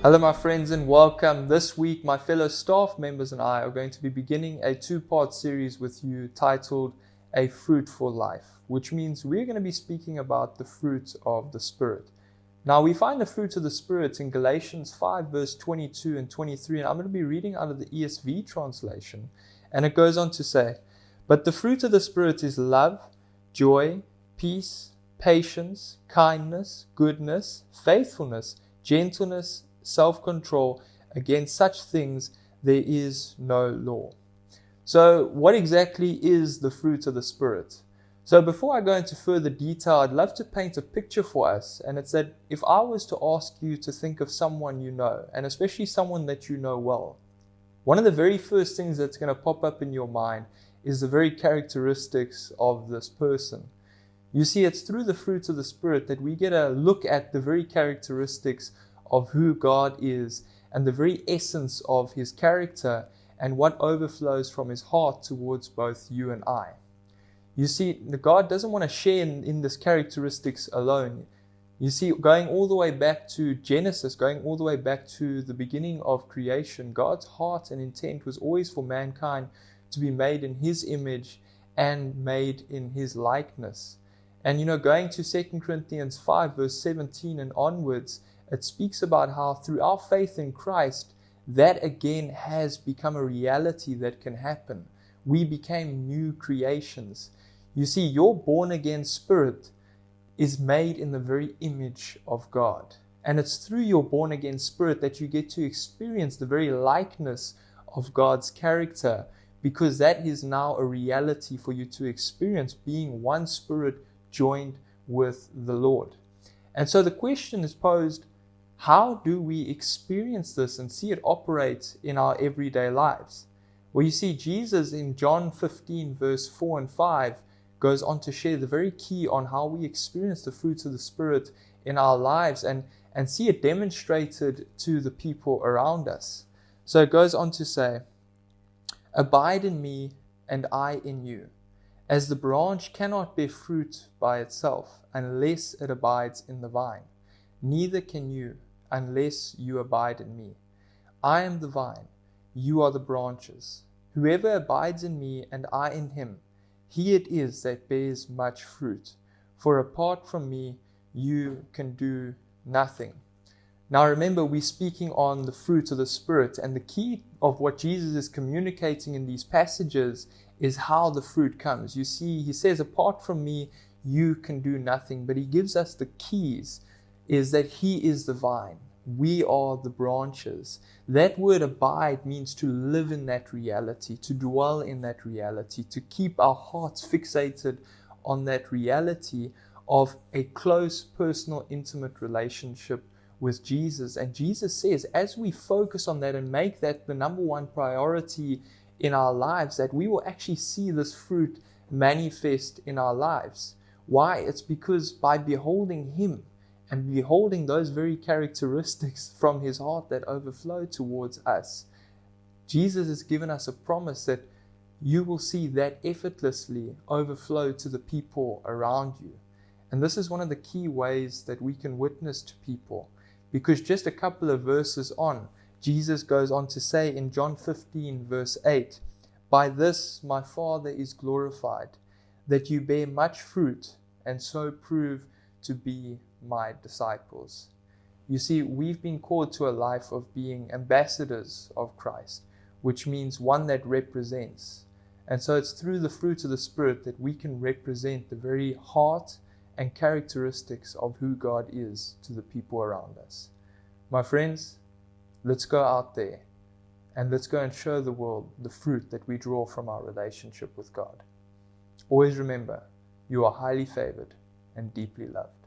Hello my friends and welcome. This week my fellow staff members and I are going to be beginning a two-part series with you titled A Fruitful Life, which means we're going to be speaking about the fruit of the Spirit. Now we find the fruit of the Spirit in Galatians 5 verse 22 and 23, and I'm going to be reading out of the ESV translation, and it goes on to say, "But the fruit of the Spirit is love, joy, peace, patience, kindness, goodness, faithfulness, gentleness, self-control. Against such things there is no law." So what exactly is the fruit of the Spirit? So before I go into further detail, I'd love to paint a picture for us, and it's that if I was to ask you to think of someone you know, and especially someone that you know well, one of the very first things that's going to pop up in your mind is the very characteristics of this person. You see, it's through the fruit of the Spirit that we get a look at the very characteristics of who God is and the very essence of His character and what overflows from His heart towards both you and I. You see, God doesn't want to share in this characteristics alone. You see, going all the way back to Genesis, going all the way back to the beginning of creation, God's heart and intent was always for mankind to be made in His image and made in His likeness. And going to 2 Corinthians 5 verse 17 and onwards, it speaks about how through our faith in Christ, that again has become a reality that can happen. We became new creations. You see, your born-again spirit is made in the very image of God. And it's through your born-again spirit that you get to experience the very likeness of God's character, because that is now a reality for you to experience, being one spirit joined with the Lord. And so the question is posed, how do we experience this and see it operate in our everyday lives? Well, you see, Jesus in John 15 verse 4 and 5 goes on to share the very key on how we experience the fruits of the Spirit in our lives and see it demonstrated to the people around us. So it goes on to say, "Abide in me and I in you. As the branch cannot bear fruit by itself unless it abides in the vine, neither can you unless you abide in me. I am the vine, you are the branches. Whoever abides in me and I in him, he it is that bears much fruit. For apart from me, you can do nothing." Now remember, we're speaking on the fruit of the Spirit, and the key of what Jesus is communicating in these passages is how the fruit comes. You see, He says, apart from me, you can do nothing, but He gives us the keys, is that He is the vine. We are the branches. That word abide means to live in that reality, to dwell in that reality, to keep our hearts fixated on that reality of a close, personal, intimate relationship with Jesus. And Jesus says, as we focus on that and make that the number one priority in our lives, that we will actually see this fruit manifest in our lives. Why? It's because by beholding Him and beholding those very characteristics from His heart that overflow towards us, Jesus has given us a promise that you will see that effortlessly overflow to the people around you. And this is one of the key ways that we can witness to people, because just a couple of verses on, Jesus goes on to say in John 15 verse 8, "By this my Father is glorified, that you bear much fruit and so prove to be my disciples." You see, we've been called to a life of being ambassadors of Christ, which means one that represents. And so it's through the fruit of the Spirit that we can represent the very heart and characteristics of who God is to the people around us. My friends, let's go out there and let's go and show the world the fruit that we draw from our relationship with God. Always remember, you are highly favored and deeply loved.